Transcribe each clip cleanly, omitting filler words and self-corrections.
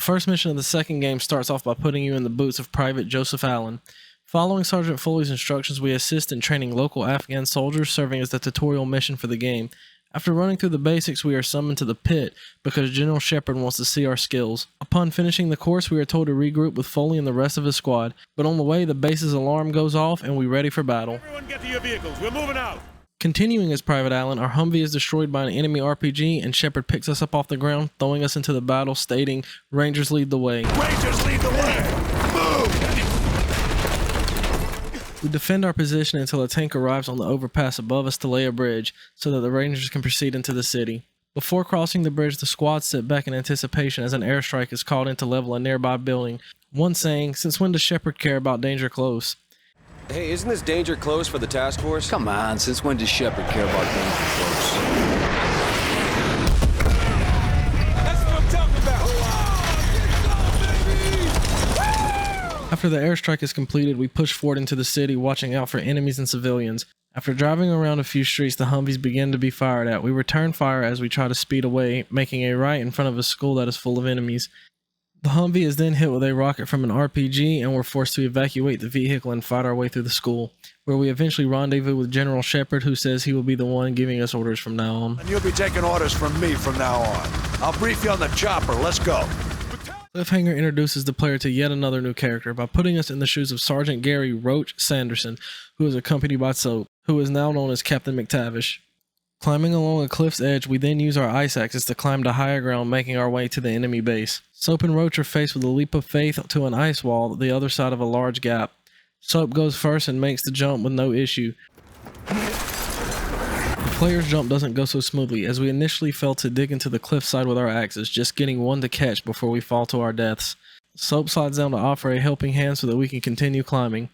first mission of the second game starts off by putting you in the boots of Private Joseph Allen. Following Sergeant Foley's instructions, we assist in training local Afghan soldiers, serving as the tutorial mission for the game. After running through the basics, we are summoned to the pit because General Shepard wants to see our skills. Upon finishing the course, we are told to regroup with Foley and the rest of his squad, but on the way, the base's alarm goes off and we're ready for battle. Everyone get to your vehicles, we're moving out! Continuing as Private Allen, our Humvee is destroyed by an enemy RPG and Shepard picks us up off the ground, throwing us into the battle, stating, "Rangers lead the way." Rangers lead the way! Move! We defend our position until a tank arrives on the overpass above us to lay a bridge, so that the Rangers can proceed into the city. Before crossing the bridge, the squad sit back in anticipation as an airstrike is called in to level a nearby building, one saying, "Since when does Shepard care about danger close?" Hey, isn't this danger close for the task force? Come on, since when does Shepard care about danger close? That's what I'm talking about! After the airstrike is completed, we push forward into the city, watching out for enemies and civilians. After driving around a few streets, the Humvees begin to be fired at. We return fire as we try to speed away, making a right in front of a school that is full of enemies. The Humvee is then hit with a rocket from an RPG, and we're forced to evacuate the vehicle and fight our way through the school, where we eventually rendezvous with General Shepard, who says he will be the one giving us orders from now on. And you'll be taking orders from me from now on. I'll brief you on the chopper, let's go. Cliffhanger introduces the player to yet another new character by putting us in the shoes of Sergeant Gary Roach Sanderson, who is accompanied by Soap, who is now known as Captain McTavish. Climbing along a cliff's edge, we then use our ice axes to climb to higher ground, making our way to the enemy base. Soap and Roach are faced with a leap of faith to an ice wall at the other side of a large gap. Soap goes first and makes the jump with no issue. The player's jump doesn't go so smoothly, as we initially fail to dig into the cliffside with our axes, just getting one to catch before we fall to our deaths. Soap slides down to offer a helping hand so that we can continue climbing.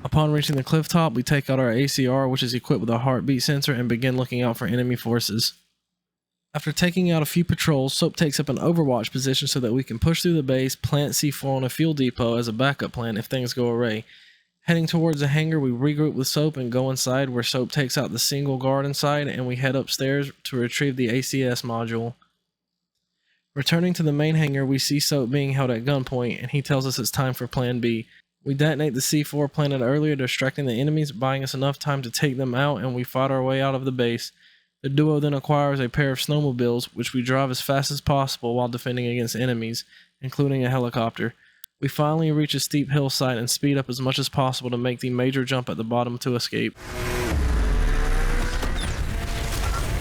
Upon reaching the cliff top, we take out our ACR, which is equipped with a heartbeat sensor, and begin looking out for enemy forces. After taking out a few patrols, Soap takes up an overwatch position so that we can push through the base, plant C4 on a fuel depot as a backup plan if things go awry. Heading towards the hangar, we regroup with Soap and go inside, where Soap takes out the single guard inside, and we head upstairs to retrieve the ACS module. Returning to the main hangar, we see Soap being held at gunpoint, and he tells us it's time for Plan B. We detonate the C4 planted earlier, distracting the enemies, buying us enough time to take them out, and we fight our way out of the base. The duo then acquires a pair of snowmobiles, which we drive as fast as possible while defending against enemies, including a helicopter. We finally reach a steep hillside and speed up as much as possible to make the major jump at the bottom to escape.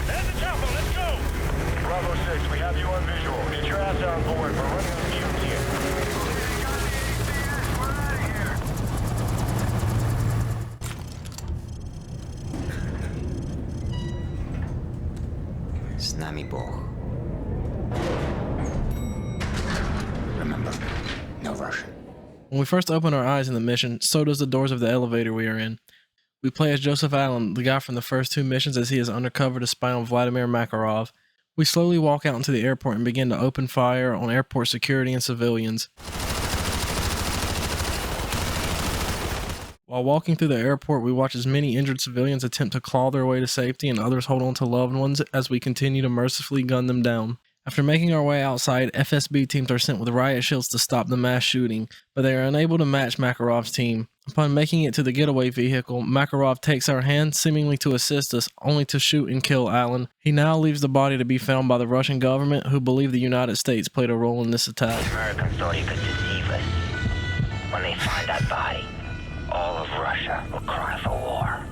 Head the chopper, let's go! Bravo 6, we have you on visual. Get your ass on board, we're running the mutiny. Z nami Bóg. Remember, no Russian. When we first open our eyes in the mission, so does the doors of the elevator we are in. We play as Joseph Allen, the guy from the first two missions, as he is undercover to spy on Vladimir Makarov. We slowly walk out into the airport and begin to open fire on airport security and civilians. While walking through the airport, we watch as many injured civilians attempt to claw their way to safety and others hold on to loved ones as we continue to mercifully gun them down. After making our way outside, FSB teams are sent with riot shields to stop the mass shooting, but they are unable to match Makarov's team. Upon making it to the getaway vehicle, Makarov takes our hand, seemingly to assist us, only to shoot and kill Allen. He now leaves the body to be found by the Russian government, who believe the United States played a role in this attack. Americans thought he could deceive us. When they find that body, all of Russia will cry for war.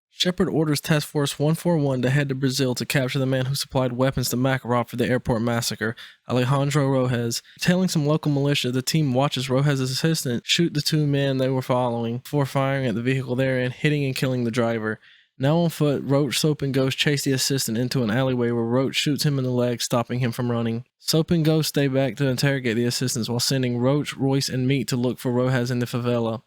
Shepard orders Task Force 141 to head to Brazil to capture the man who supplied weapons to Makarov for the airport massacre, Alejandro Rojas. Telling some local militia, the team watches Rojas' assistant shoot the two men they were following before firing at the vehicle they're in, hitting and killing the driver. Now on foot, Roach, Soap, and Ghost chase the assistant into an alleyway where Roach shoots him in the leg, stopping him from running. Soap and Ghost stay back to interrogate the assistants while sending Roach, Royce, and Meat to look for Rojas in the favela.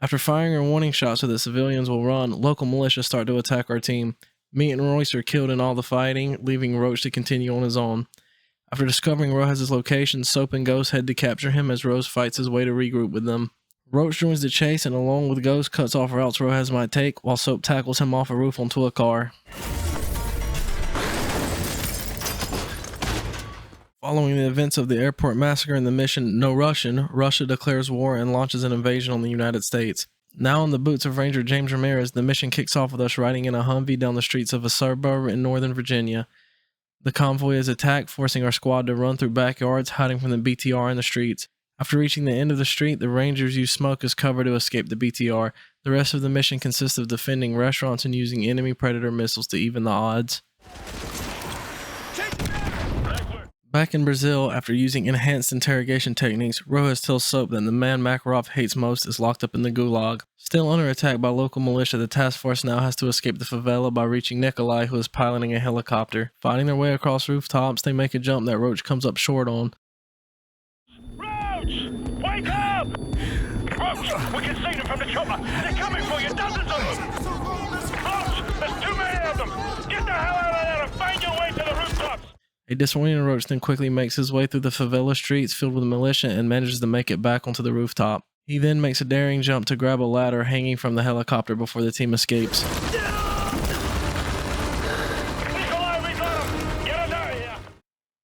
After firing a warning shot so that civilians will run, local militia start to attack our team. Meat and Royce are killed in all the fighting, leaving Roach to continue on his own. After discovering Rojas' location, Soap and Ghost head to capture him as Rose fights his way to regroup with them. Roach joins the chase and along with Ghost cuts off routes Rojas might take while Soap tackles him off a roof onto a car. Following the events of the airport massacre and the mission No Russian, Russia declares war and launches an invasion on the United States. Now in the boots of Ranger James Ramirez, the mission kicks off with us riding in a Humvee down the streets of a suburb in Northern Virginia. The convoy is attacked, forcing our squad to run through backyards, hiding from the BTR in the streets. After reaching the end of the street, the Rangers use smoke as cover to escape the BTR. The rest of the mission consists of defending restaurants and using enemy Predator missiles to even the odds. Back in Brazil, after using enhanced interrogation techniques, Rojas tells Soap that the man Makarov hates most is locked up in the Gulag. Still under attack by local militia, the task force now has to escape the favela by reaching Nikolai, who is piloting a helicopter. Fighting their way across rooftops, they make a jump that Roach comes up short on. Roach! Wake up! Roach, we can see them from the chopper. They're coming for you, dozens of them. Roach, there's too many of them. Get the hell out of there and find your way to the rooftops. A disoriented Roach then quickly makes his way through the favela streets filled with militia and manages to make it back onto the rooftop. He then makes a daring jump to grab a ladder hanging from the helicopter before the team escapes.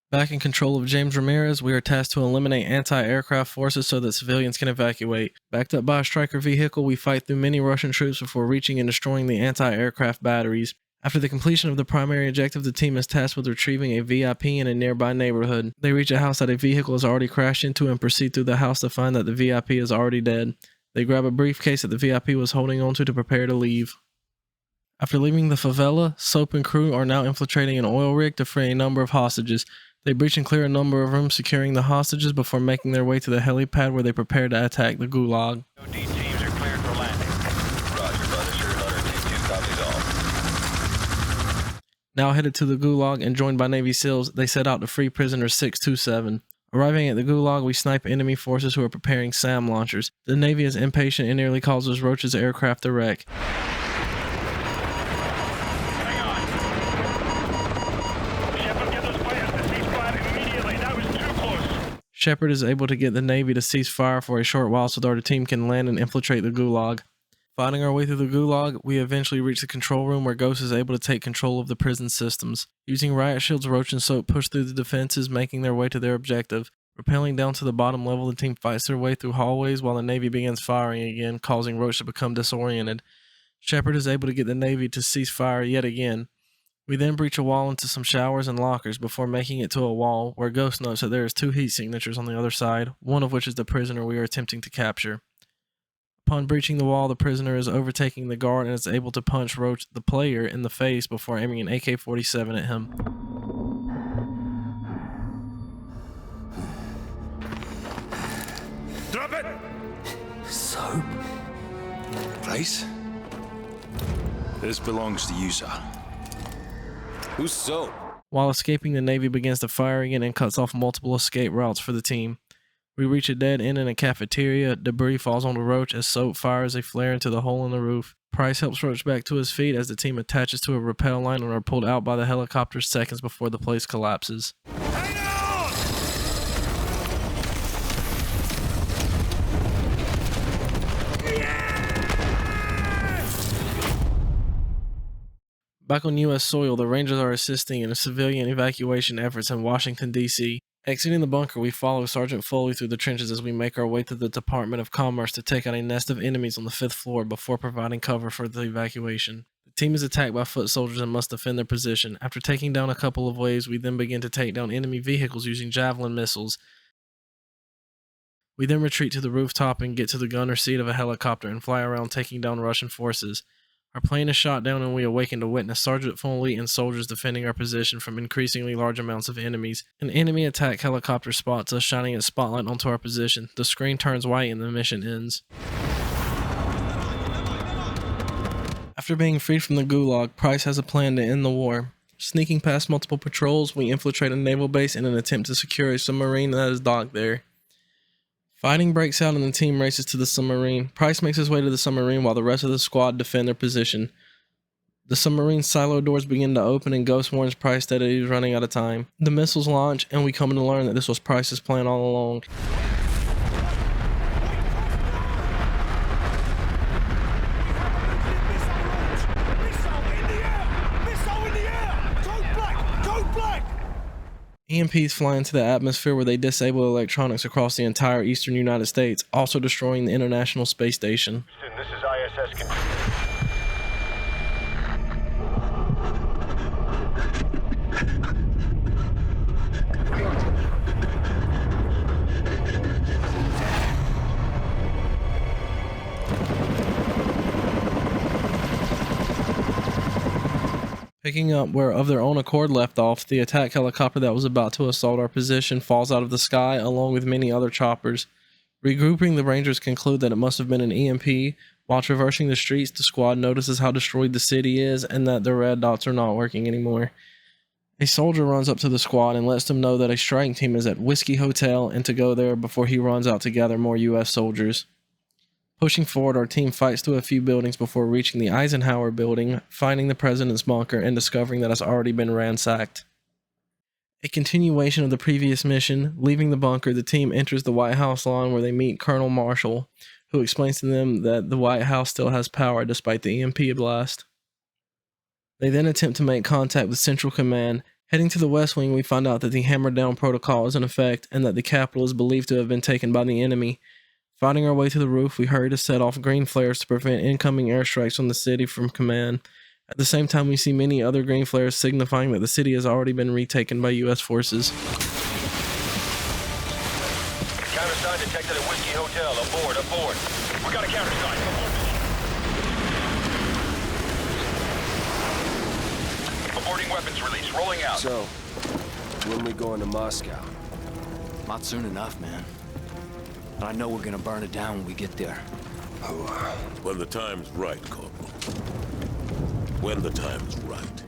Back in control of James Ramirez, we are tasked to eliminate anti-aircraft forces so that civilians can evacuate. Backed up by a striker vehicle, we fight through many Russian troops before reaching and destroying the anti-aircraft batteries. After the completion of the primary objective, the team is tasked with retrieving a VIP in a nearby neighborhood. They reach a house that a vehicle has already crashed into and proceed through the house to find that the VIP is already dead. They grab a briefcase that the VIP was holding onto to prepare to leave. After leaving the favela, Soap and crew are now infiltrating an oil rig to free a number of hostages. They breach and clear a number of rooms securing the hostages before making their way to the helipad where they prepare to attack the Gulag. OD teams are cleared for landing. Roger, brother. Sure, Hunter 2-2 copies all. Now headed to the Gulag and joined by Navy SEALs, they set out to free prisoner 627. Arriving at the Gulag, we snipe enemy forces who are preparing SAM launchers. The Navy is impatient and nearly causes Roach's aircraft to wreck. Hang on. Shepard, get those players to cease fire immediately. That was too close. Shepard is able to get the Navy to cease fire for a short while so that our team can land and infiltrate the Gulag. Fighting our way through the Gulag, we eventually reach the control room where Ghost is able to take control of the prison systems. Using riot shields, Roach and Soap push through the defenses, making their way to their objective. Rappelling down to the bottom level, the team fights their way through hallways while the Navy begins firing again, causing Roach to become disoriented. Shepard is able to get the Navy to cease fire yet again. We then breach a wall into some showers and lockers before making it to a wall where Ghost notes that there is 2 heat signatures on the other side, one of which is the prisoner we are attempting to capture. Upon breaching the wall, the prisoner is overtaking the guard and is able to punch Roach, the player, in the face before aiming an AK-47 at him. Drop it! Soap? Price? This belongs to you, sir. Who's Soap? While escaping, the Navy begins to fire again and cuts off multiple escape routes for the team. We reach a dead end in a cafeteria. Debris falls on the Roach as Soap fires a flare into the hole in the roof. Price helps Roach back to his feet as the team attaches to a rappel line and are pulled out by the helicopter seconds before the place collapses. Hang on! Back on U.S. soil, the Rangers are assisting in civilian evacuation efforts in Washington, D.C. Exiting the bunker, we follow Sergeant Foley through the trenches as we make our way to the Department of Commerce to take out a nest of enemies on the 5th floor before providing cover for the evacuation. The team is attacked by foot soldiers and must defend their position. After taking down a couple of waves, we then begin to take down enemy vehicles using javelin missiles. We then retreat to the rooftop and get to the gunner seat of a helicopter and fly around taking down Russian forces. Our plane is shot down and we awaken to witness Sergeant Foley and soldiers defending our position from increasingly large amounts of enemies. An enemy attack helicopter spots us, shining its spotlight onto our position. The screen turns white and the mission ends. After being freed from the Gulag, Price has a plan to end the war. Sneaking past multiple patrols, we infiltrate a naval base in an attempt to secure a submarine that is docked there. Fighting breaks out and the team races to the submarine. Price makes his way to the submarine while the rest of the squad defend their position. The submarine's silo doors begin to open and Ghost warns Price that he is running out of time. The missiles launch and we come to learn that this was Price's plan all along. EMPs fly into the atmosphere where they disable electronics across the entire eastern United States, also destroying the International Space Station. This is ISS control. Picking up where of their own accord left off, the attack helicopter that was about to assault our position falls out of the sky along with many other choppers. Regrouping, the Rangers conclude that it must have been an EMP. While traversing the streets, the squad notices how destroyed the city is and that the red dots are not working anymore. A soldier runs up to the squad and lets them know that a strike team is at Whiskey Hotel and to go there before he runs out to gather more US soldiers. Pushing forward, our team fights through a few buildings before reaching the Eisenhower building, finding the president's bunker, and discovering that it's already been ransacked. A continuation of the previous mission, leaving the bunker, the team enters the White House lawn where they meet Colonel Marshall, who explains to them that the White House still has power despite the EMP blast. They then attempt to make contact with Central Command. Heading to the West Wing, we find out that the Hammer Down Protocol is in effect and that the Capitol is believed to have been taken by the enemy. Fighting our way to the roof, we hurry to set off green flares to prevent incoming airstrikes on the city from command. At the same time, we see many other green flares signifying that the city has already been retaken by US forces. Countersign detected at Whiskey Hotel. Aboard. We got a countersign. Aborting weapons release. Rolling out. So, when we going to Moscow? Not soon enough, man. But I know we're gonna burn it down when we get there. When the time's right, Corporal. When the time's right.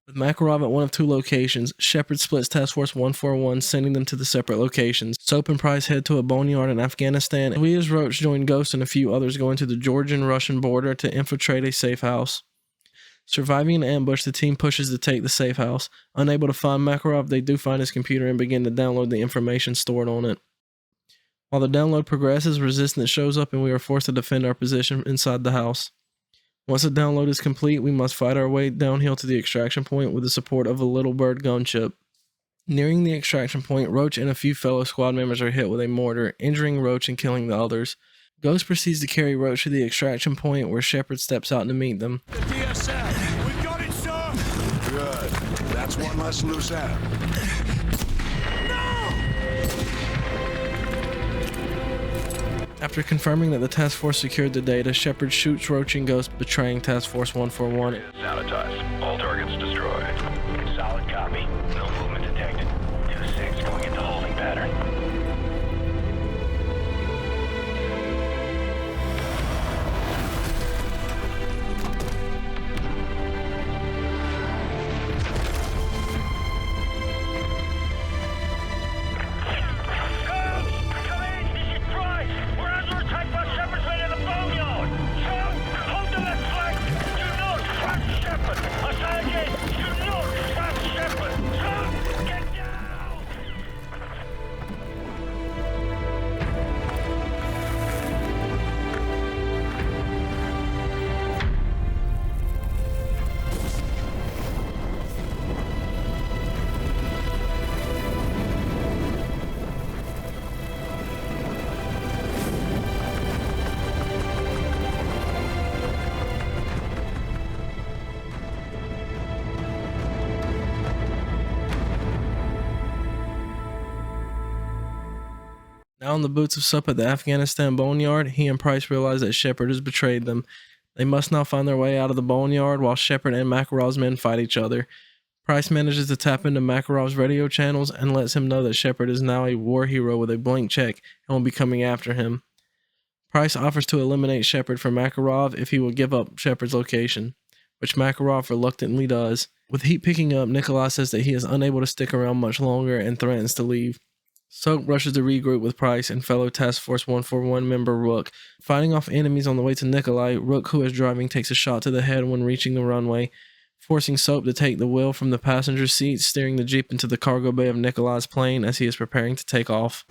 With Makarov at one of two locations, Shepard splits Task Force 141, sending them to the separate locations. Soap and Price head to a boneyard in Afghanistan, and we as Roach join Ghost and a few others going to the Georgian-Russian border to infiltrate a safe house. Surviving an ambush, the team pushes to take the safe house. Unable to find Makarov, they do find his computer and begin to download the information stored on it. While the download progresses, resistance shows up and we are forced to defend our position inside the house. Once the download is complete, we must fight our way downhill to the extraction point with the support of a Little Bird gunship. Nearing the extraction point, Roach and a few fellow squad members are hit with a mortar, injuring Roach and killing the others. Ghost proceeds to carry Roach to the extraction point where Shepard steps out to meet them. The DSM! We've got it, sir! Good. That's one less loose end. After confirming that the task force secured the data, Shepard shoots Roach and Ghost, betraying Task Force 141. Sanitized. All targets destroyed. Solid copy. No movement detected. 2-6 going into holding pattern. Now in the boots of Sup at the Afghanistan boneyard, he and Price realize that Shepard has betrayed them. They must now find their way out of the boneyard while Shepard and Makarov's men fight each other. Price manages to tap into Makarov's radio channels and lets him know that Shepard is now a war hero with a blank check and will be coming after him. Price offers to eliminate Shepard for Makarov if he will give up Shepard's location, which Makarov reluctantly does. With heat picking up, Nikolai says that he is unable to stick around much longer and threatens to leave. Soap rushes to regroup with Price and fellow Task Force 141 member Rook. Fighting off enemies on the way to Nikolai, Rook, who is driving, takes a shot to the head when reaching the runway, forcing Soap to take the wheel from the passenger seat, steering the Jeep into the cargo bay of Nikolai's plane as he is preparing to take off.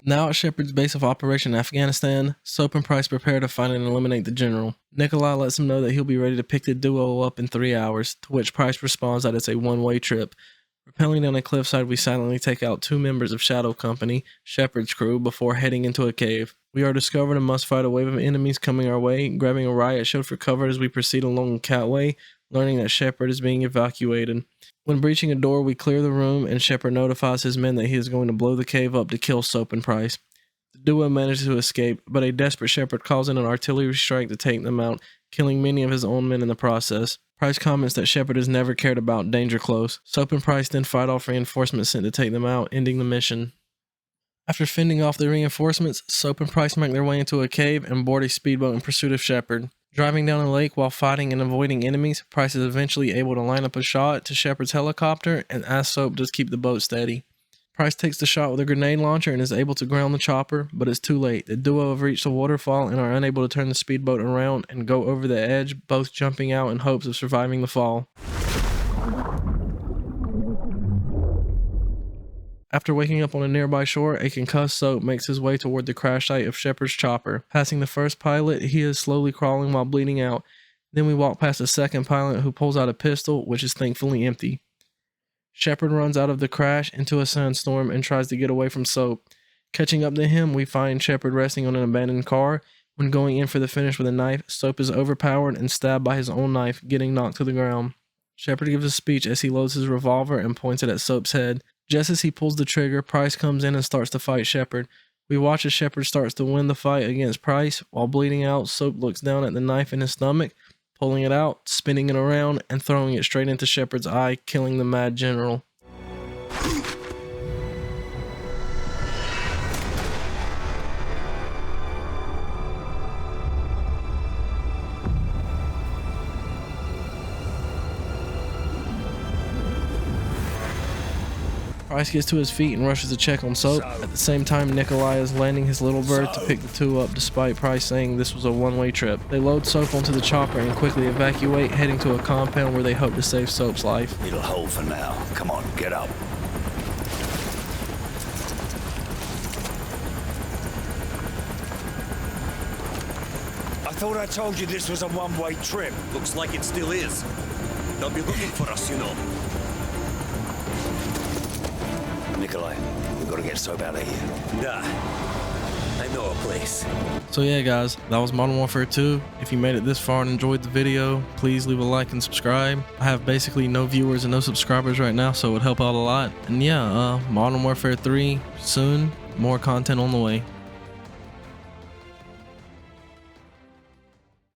Now at Shepard's base of operation in Afghanistan, Soap and Price prepare to find and eliminate the general. Nikolai lets him know that he'll be ready to pick the duo up in 3 hours, to which Price responds that it's a one-way trip. Rappelling down a cliffside, we silently take out 2 members of Shadow Company, Shepard's crew, before heading into a cave. We are discovered and must fight a wave of enemies coming our way, grabbing a riot shield for cover as we proceed along the catway, learning that Shepard is being evacuated. When breaching a door, we clear the room, and Shepard notifies his men that he is going to blow the cave up to kill Soap and Price. The duo manages to escape, but a desperate Shepard calls in an artillery strike to take them out, killing many of his own men in the process. Price comments that Shepard has never cared about danger close. Soap and Price then fight off reinforcements sent to take them out, ending the mission. After fending off the reinforcements, Soap and Price make their way into a cave and board a speedboat in pursuit of Shepard. Driving down a lake while fighting and avoiding enemies, Price is eventually able to line up a shot to Shepard's helicopter and asks Soap to keep the boat steady. Price takes the shot with a grenade launcher and is able to ground the chopper, but it's too late. The duo have reached a waterfall and are unable to turn the speedboat around and go over the edge, both jumping out in hopes of surviving the fall. After waking up on a nearby shore, a concussed Soap makes his way toward the crash site of Shepard's chopper. Passing the first pilot, he is slowly crawling while bleeding out. Then we walk past the second pilot, who pulls out a pistol, which is thankfully empty. Shepard runs out of the crash into a sandstorm and tries to get away from Soap. Catching up to him, we find Shepard resting on an abandoned car. When going in for the finish with a knife, Soap is overpowered and stabbed by his own knife, getting knocked to the ground. Shepard gives a speech as he loads his revolver and points it at Soap's head. Just as he pulls the trigger, Price comes in and starts to fight Shepard. We watch as Shepard starts to win the fight against Price. While bleeding out, Soap looks down at the knife in his stomach, pulling it out, spinning it around, and throwing it straight into Shepard's eye, killing the mad general. Price gets to his feet and rushes to check on Soap. At the same time, Nikolai is landing his little bird to pick the two up, despite Price saying this was a one-way trip. They load Soap onto the chopper and quickly evacuate, heading to a compound where they hope to save Soap's life. It'll hold for now. Come on, get up. I thought I told you this was a one-way trip. Looks like it still is. They'll be looking for us, you know. Nikolai, we've got to get Soap out of here. Nah. I know a place. So yeah guys, that was Modern Warfare 2. If you made it this far and enjoyed the video, please leave a like and subscribe. I have basically no viewers and no subscribers right now, so it would help out a lot. And yeah, Modern Warfare 3 soon, more content on the way.